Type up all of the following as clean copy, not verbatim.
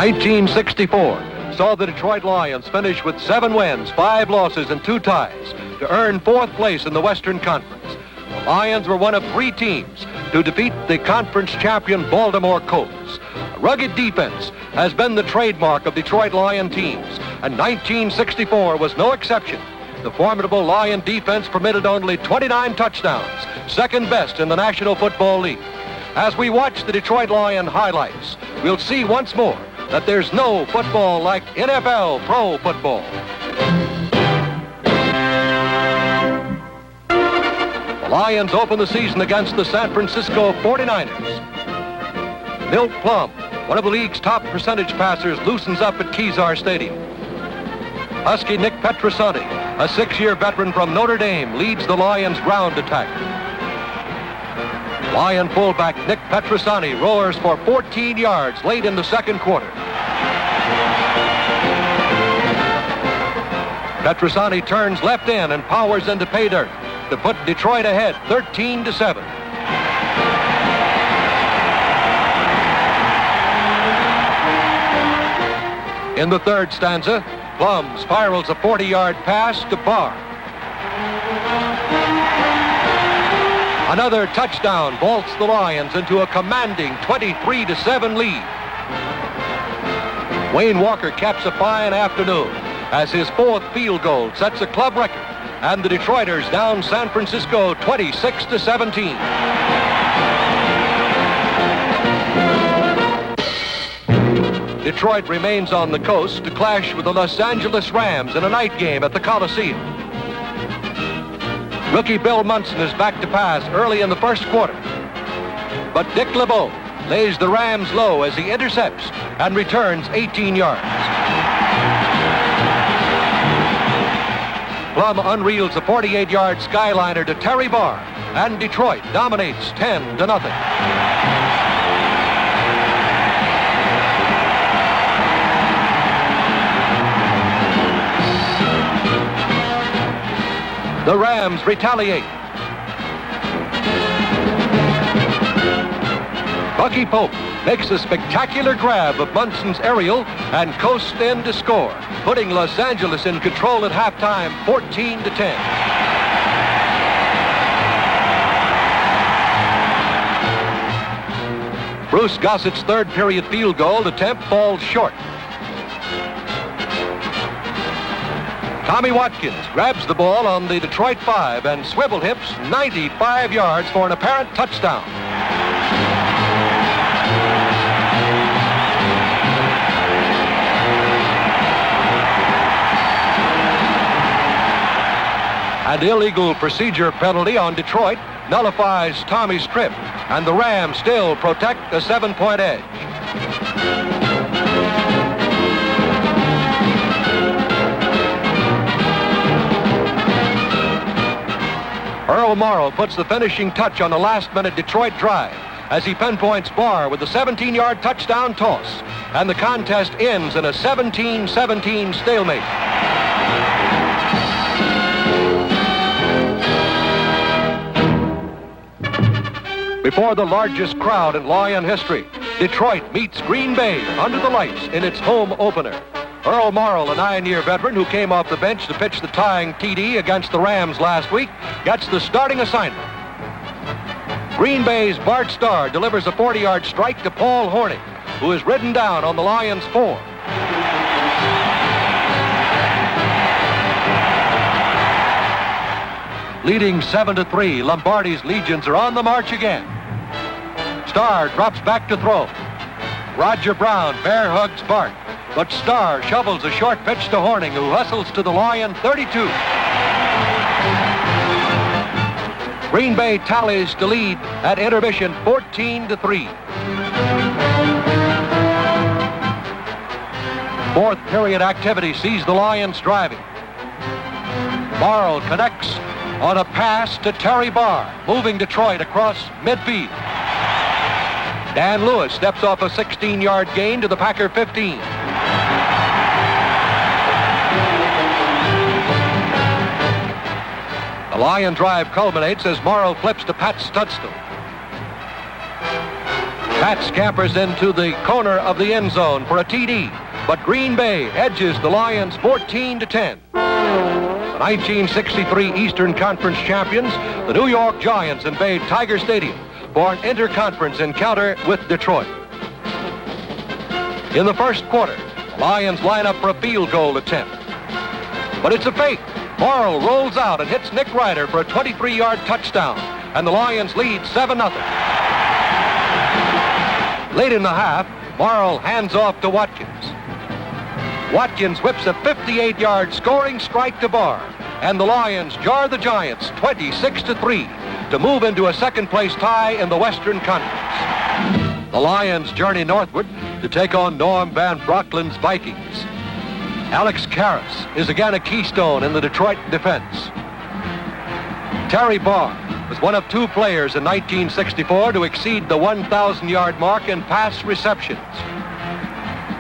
1964 saw the Detroit Lions finish with 7 wins, 5 losses, and 2 ties to earn 4th place in the Western Conference. The Lions were one of 3 teams to defeat the conference champion Baltimore Colts. A rugged defense has been the trademark of Detroit Lion teams, and 1964 was no exception. The formidable Lion defense permitted only 29 touchdowns, second best in the National Football League. As we watch the Detroit Lion highlights, we'll see once more that there's no football like NFL pro football. The Lions open the season against the San Francisco 49ers. Milt Plum, one of the league's top percentage passers, loosens up at Kezar Stadium. Husky Nick Petrosante, a 6-year veteran from Notre Dame, leads the Lions' ground attack. Lion fullback Nick Petrosante roars for 14 yards late in the second quarter. Petrosante turns left in and powers into pay dirt to put Detroit ahead 13-7. In the third stanza, Plum spirals a 40-yard pass to Barr. Another touchdown vaults the Lions into a commanding 23-7 lead. Wayne Walker caps a fine afternoon as his 4th field goal sets a club record, and the Detroiters down San Francisco 26-17. Detroit remains on the coast to clash with the Los Angeles Rams in a night game at the Coliseum. Rookie Bill Munson is back to pass early in the first quarter. But Dick LeBeau lays the Rams low as he intercepts and returns 18 yards. Plum unreels a 48-yard skyliner to Terry Barr, and Detroit dominates 10-0. The Rams retaliate. Bucky Pope makes a spectacular grab of Munson's aerial and coasts in to score, putting Los Angeles in control at halftime 14-10. Bruce Gossett's third period field goal attempt falls short. Tommy Watkins grabs the ball on the Detroit 5 and swivel hips 95 yards for an apparent touchdown. An illegal procedure penalty on Detroit nullifies Tommy's trip, and the Rams still protect a 7-point edge. Earl Morrow puts the finishing touch on the last-minute Detroit drive as he pinpoints Barr with a 17-yard touchdown toss, and the contest ends in a 17-17 stalemate. Before the largest crowd in Lion history, Detroit meets Green Bay under the lights in its home opener. Earl Morrall, a 9-year veteran who came off the bench to pitch the tying TD against the Rams last week, gets the starting assignment. Green Bay's Bart Starr delivers a 40-yard strike to Paul Hornung, who is ridden down on the Lions' 4. Leading 7-3, Lombardi's Legions are on the march again. Starr drops back to throw. Roger Brown bear hugs Bart, but Starr shovels a short pitch to Hornung, who hustles to the Lion 32. Green Bay tallies to lead at intermission 14-3. Fourth period activity sees the Lions driving. Morrall connects on a pass to Terry Barr, moving Detroit across midfield. Dan Lewis steps off a 16-yard gain to the Packer 15. The Lion drive culminates as Morrow flips to Pat Studstill. Pat scampers into the corner of the end zone for a TD, but Green Bay edges the Lions 14-10. The 1963 Eastern Conference champions, the New York Giants, invade Tiger Stadium for an interconference encounter with Detroit. In the first quarter, the Lions line up for a field goal attempt. But it's a fake. Morrill rolls out and hits Nick Ryder for a 23-yard touchdown, and the Lions lead 7-0. Late in the half, Morrill hands off to Watkins. Watkins whips a 58-yard scoring strike to Barr, and the Lions jar the Giants 26-3 to move into a second-place tie in the Western Conference. The Lions journey northward to take on Norm Van Brocklin's Vikings. Alex Karras is again a keystone in the Detroit defense. Terry Barr was one of two players in 1964 to exceed the 1,000-yard mark in pass receptions.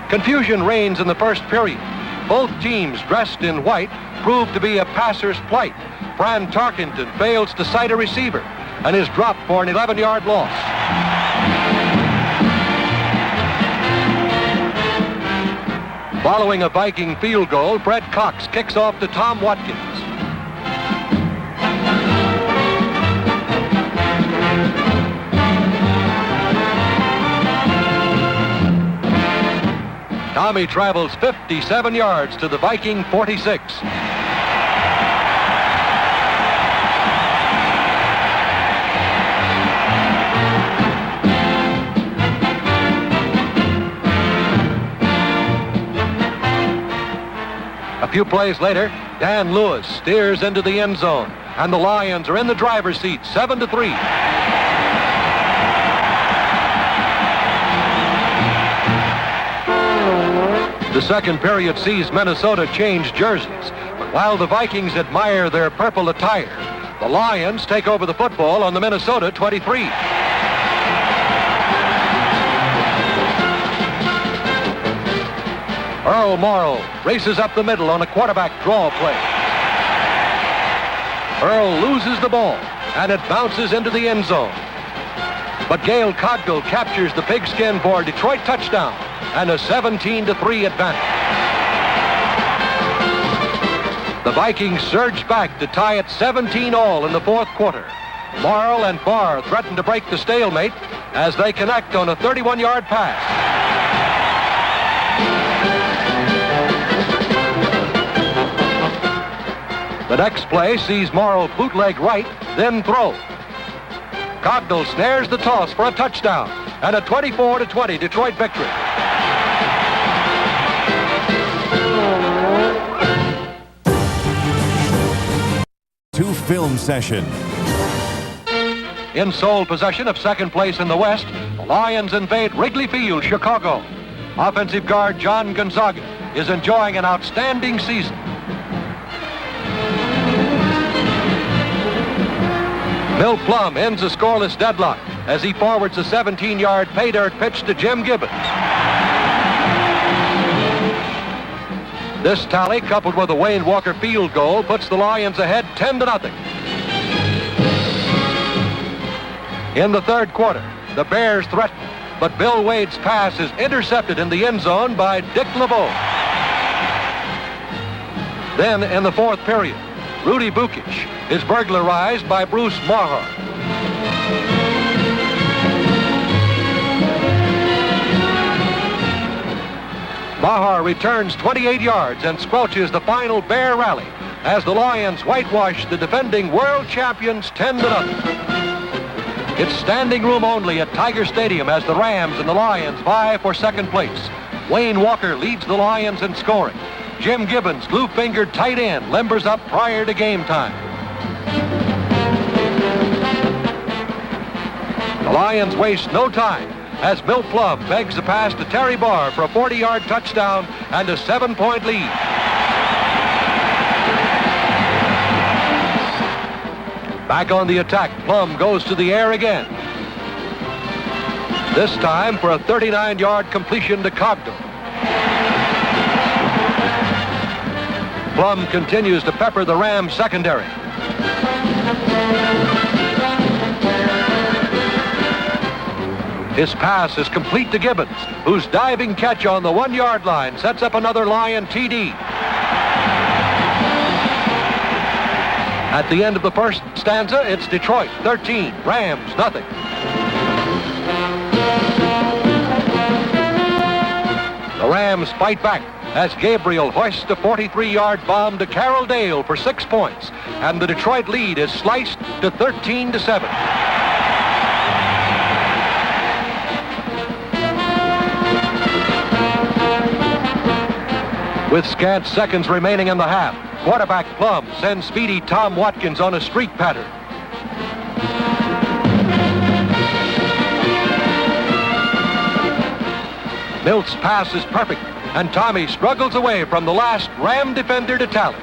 Confusion reigns in the first period. Both teams, dressed in white, proved to be a passer's plight. Fran Tarkenton fails to sight a receiver and is dropped for an 11-yard loss. Following a Viking field goal, Fred Cox kicks off to Tom Watkins. Tommy travels 57 yards to the Viking 46. A few plays later, Dan Lewis steers into the end zone, and the Lions are in the driver's seat, 7-3. The second period sees Minnesota change jerseys, but while the Vikings admire their purple attire, the Lions take over the football on the Minnesota 23. Earl Morrill races up the middle on a quarterback draw play. Earl loses the ball, and it bounces into the end zone. But Gail Cogdill captures the pigskin for a Detroit touchdown and a 17-3 advantage. The Vikings surged back to tie it 17-all in the fourth quarter. Morrill and Barr threaten to break the stalemate as they connect on a 31-yard pass. The next play sees Morrill bootleg right, then throw. Cogdill snares the toss for a touchdown and a 24-20 Detroit victory. To film session. In sole possession of second place in the West, the Lions invade Wrigley Field, Chicago. Offensive guard John Gonzaga is enjoying an outstanding season. Bill Plum ends a scoreless deadlock as he forwards a 17-yard pay dirt pitch to Jim Gibbons. This tally, coupled with a Wayne Walker field goal, puts the Lions ahead 10-0. In the third quarter, the Bears threaten, but Bill Wade's pass is intercepted in the end zone by Dick LeBeau. Then, in the fourth period, Rudy Bukic is burglarized by Bruce Maher. Maher returns 28 yards and squelches the final Bear rally as the Lions whitewash the defending world champions 10-0. It's standing room only at Tiger Stadium as the Rams and the Lions vie for second place. Wayne Walker leads the Lions in scoring. Jim Gibbons, glue-fingered tight end, limbers up prior to game time. The Lions waste no time as Bill Plum begs a pass to Terry Barr for a 40-yard touchdown and a 7-point lead. Back on the attack, Plum goes to the air again. This time for a 39-yard completion to Cogdill. Plum continues to pepper the Rams secondary. His pass is complete to Gibbons, whose diving catch on the 1-yard line sets up another Lion TD. At the end of the first stanza, it's Detroit 13, Rams nothing. The Rams fight back as Gabriel hoists a 43-yard bomb to Carroll Dale for 6 points, and the Detroit lead is sliced to 13-7. With scant seconds remaining in the half, quarterback Plum sends speedy Tom Watkins on a streak pattern. Milt's pass is perfect, and Tommy struggles away from the last Ram defender to tally.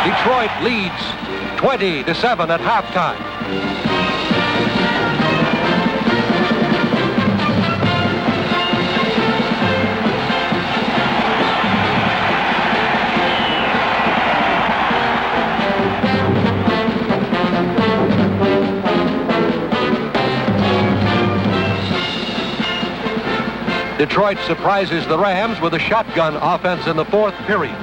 Detroit leads 20-7 at halftime. Detroit surprises the Rams with a shotgun offense in the fourth period.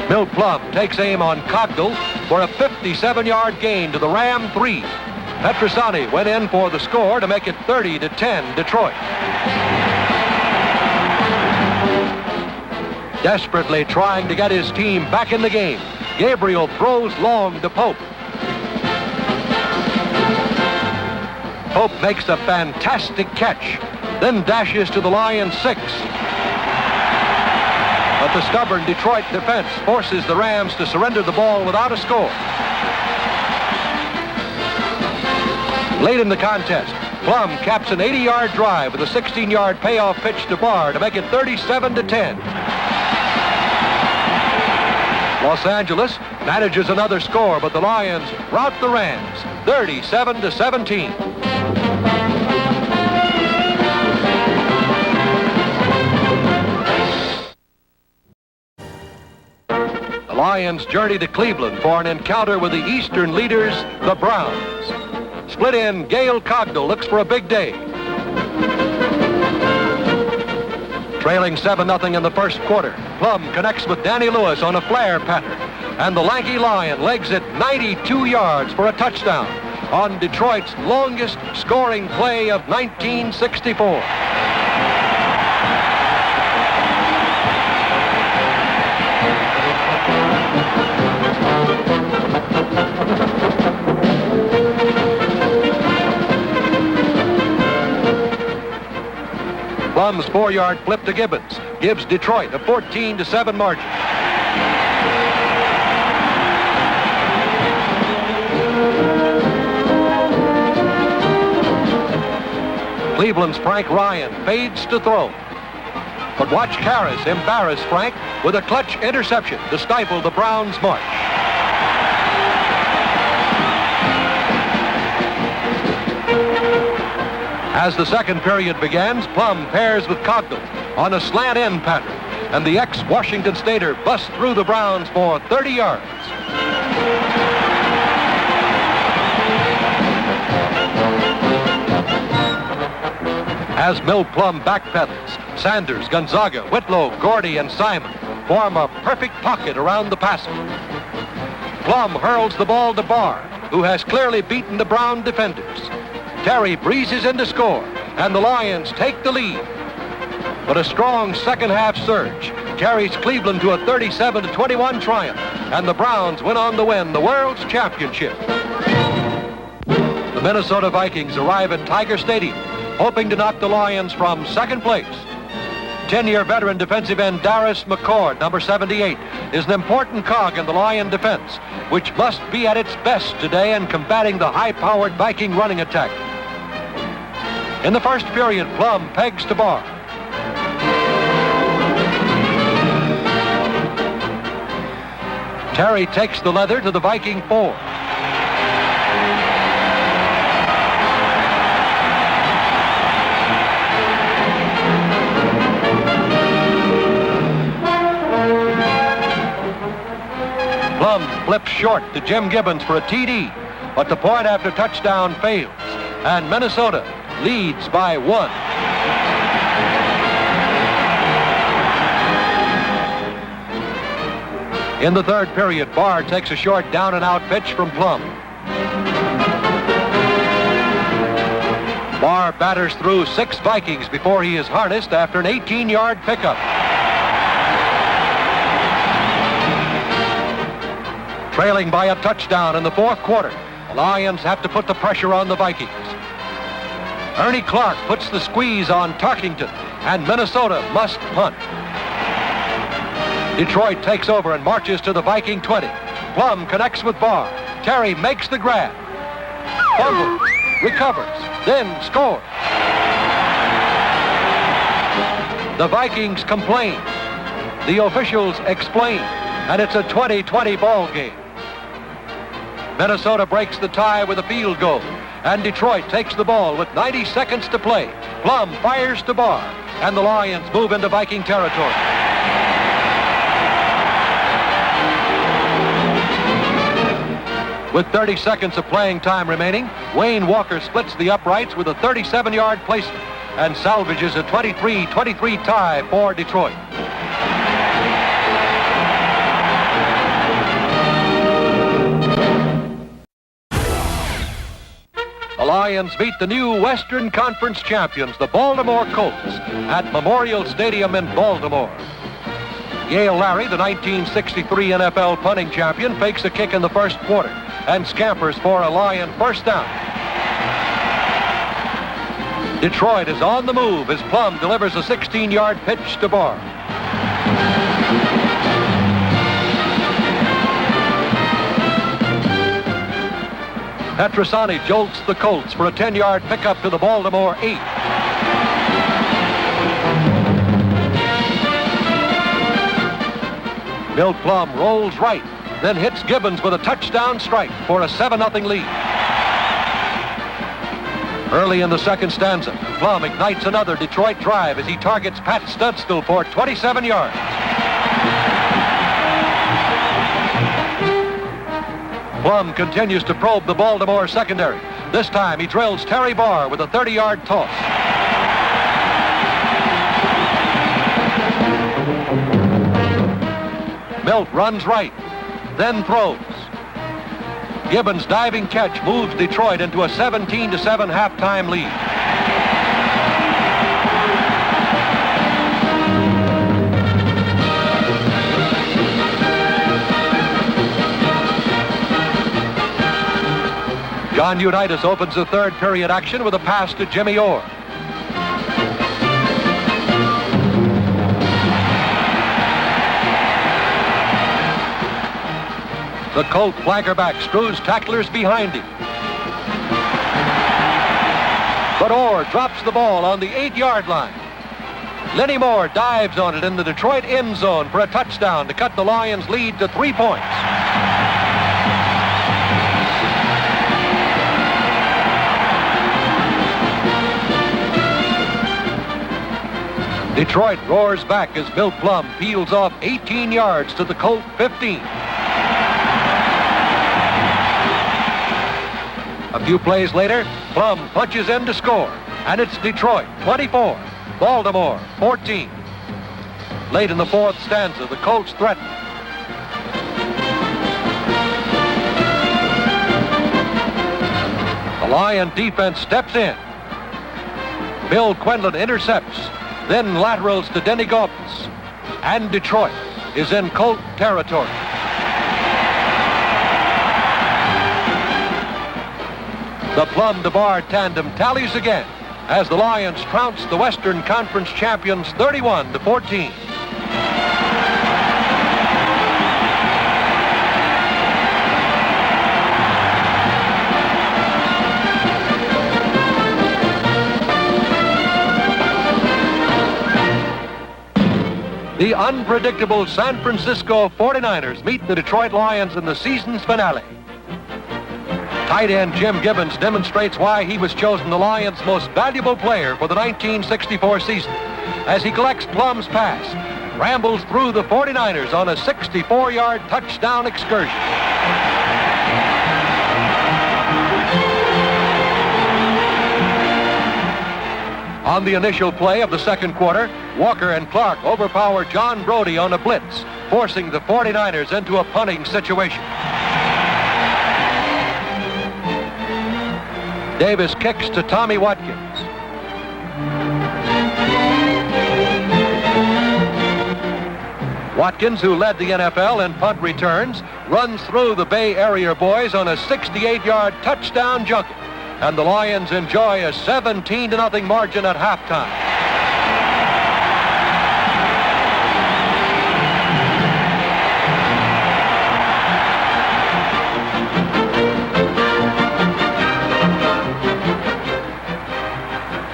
Milt Plum takes aim on Cogdell for a 57-yard gain to the Ram 3. Petrosani went in for the score to make it 30-10 Detroit. Desperately trying to get his team back in the game, Gabriel throws long to Pope. Pope makes a fantastic catch, then dashes to the Lions 6. But the stubborn Detroit defense forces the Rams to surrender the ball without a score. Late in the contest, Plum caps an 80-yard drive with a 16-yard payoff pitch to Barr to make it 37-10. Los Angeles manages another score, but the Lions rout the Rams 37-17. The Lions journey to Cleveland for an encounter with the Eastern leaders, the Browns. Split in, Gale Cogdell looks for a big day. Trailing 7-0 in the first quarter, Plum connects with Danny Lewis on a flare pattern, and the lanky Lion legs it 92 yards for a touchdown on Detroit's longest scoring play of 1964. Plum's 4-yard flip to Gibbons gives Detroit a 14-7 margin. Cleveland's Frank Ryan fades to throw. But watch Karras embarrass Frank with a clutch interception to stifle the Browns' march. As the second period begins, Plum pairs with Cogdell on a slant end pattern, and the ex-Washington Stater busts through the Browns for 30 yards. As Milt Plum backpedals, Sanders, Gonzaga, Whitlow, Gordy, and Simon form a perfect pocket around the passer. Plum hurls the ball to Barr, who has clearly beaten the Brown defenders. Terry breezes in to score, and the Lions take the lead. But a strong second-half surge carries Cleveland to a 37-21 triumph, and the Browns went on to win the World's Championship. The Minnesota Vikings arrive at Tiger Stadium, hoping to knock the Lions from second place. 10-year veteran defensive end Darius McCord, number 78, is an important cog in the Lion defense, which must be at its best today in combating the high-powered Viking running attack. In the first period, Plum pegs to Barr. Terry takes the leather to the Viking 4. Plum flips short to Jim Gibbons for a TD, but the point after touchdown fails. and Minnesota leads by 1. In the third period, Barr takes a short down-and-out pitch from Plum. Barr batters through 6 Vikings before he is harnessed after an 18-yard pickup. Trailing by a touchdown in the fourth quarter, the Lions have to put the pressure on the Vikings. Ernie Clark puts the squeeze on Tarkington, and Minnesota must punt. Detroit takes over and marches to the Viking 20. Plum connects with Barr. Terry makes the grab. Fumbles, recovers, then scores. The Vikings complain. The officials explain, and it's a 20-20 ball game. Minnesota breaks the tie with a field goal, and Detroit takes the ball with 90 seconds to play. Plum fires to Barr, and the Lions move into Viking territory. With 30 seconds of playing time remaining, Wayne Walker splits the uprights with a 37-yard placement and salvages a 23-23 tie for Detroit. The Lions beat the new Western Conference champions, the Baltimore Colts, at Memorial Stadium in Baltimore. Yale Larry, the 1963 NFL punting champion, fakes a kick in the first quarter and scampers for a Lion first down. Detroit is on the move as Plum delivers a 16-yard pitch to Barr. Petrosani jolts the Colts for a 10-yard pickup to the Baltimore 8. Milt Plum rolls right, then hits Gibbons with a touchdown strike for a 7-0 lead. Early in the second stanza, Plum ignites another Detroit drive as he targets Pat Studstill for 27 yards. Plum continues to probe the Baltimore secondary. This time he drills Terry Barr with a 30-yard toss. Milt runs right, then throws. Gibbons' diving catch moves Detroit into a 17-7 halftime lead. John Unitas opens the third period action with a pass to Jimmy Orr. The Colt flankerback screws tacklers behind him. But Orr drops the ball on the 8-yard line. Lenny Moore dives on it in the Detroit end zone for a touchdown to cut the Lions' lead to 3 points. Detroit roars back as Milt Plum peels off 18 yards to the Colt 15. A few plays later, Plum punches in to score, and it's Detroit 24, Baltimore 14. Late in the fourth stanza, the Colts threaten. The Lion defense steps in. Bill Quinlan intercepts, then laterals to Denny Gaudens, and Detroit is in Colt territory. The Plum to Barr tandem tallies again as the Lions trounce the Western Conference champions 31-14. The unpredictable San Francisco 49ers meet the Detroit Lions in the season's finale. Tight end Jim Gibbons demonstrates why he was chosen the Lions' most valuable player for the 1964 season as he collects Plum's pass, rambles through the 49ers on a 64-yard touchdown excursion. On the initial play of the second quarter, Walker and Clark overpower John Brody on a blitz, forcing the 49ers into a punting situation. Davis kicks to Tommy Watkins. Watkins, who led the NFL in punt returns, runs through the Bay Area boys on a 68-yard touchdown junket. And the Lions enjoy a 17-0 margin at halftime.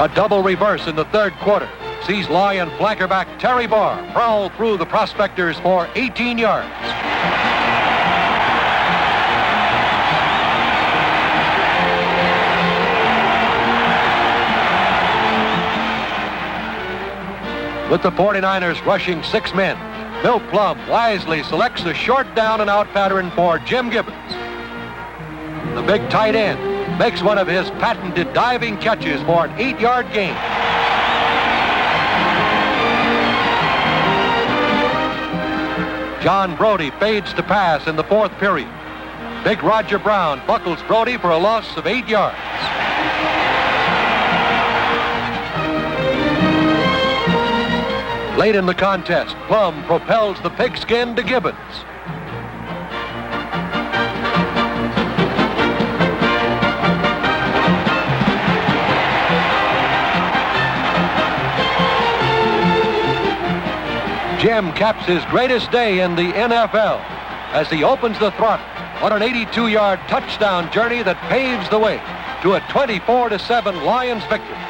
A double reverse in the third quarter sees Lion flanker back Terry Barr prowl through the prospectors for 18 yards. With the 49ers rushing 6 men, Bill Plum wisely selects a short down and out pattern for Jim Gibbons. The big tight end makes one of his patented diving catches for an 8-yard gain. John Brody fades to pass in the fourth period. Big Roger Brown buckles Brody for a loss of 8 yards. Late in the contest, Plum propels the pigskin to Gibbons. Jim caps his greatest day in the NFL as he opens the throttle on an 82-yard touchdown journey that paves the way to a 24-7 Lions victory.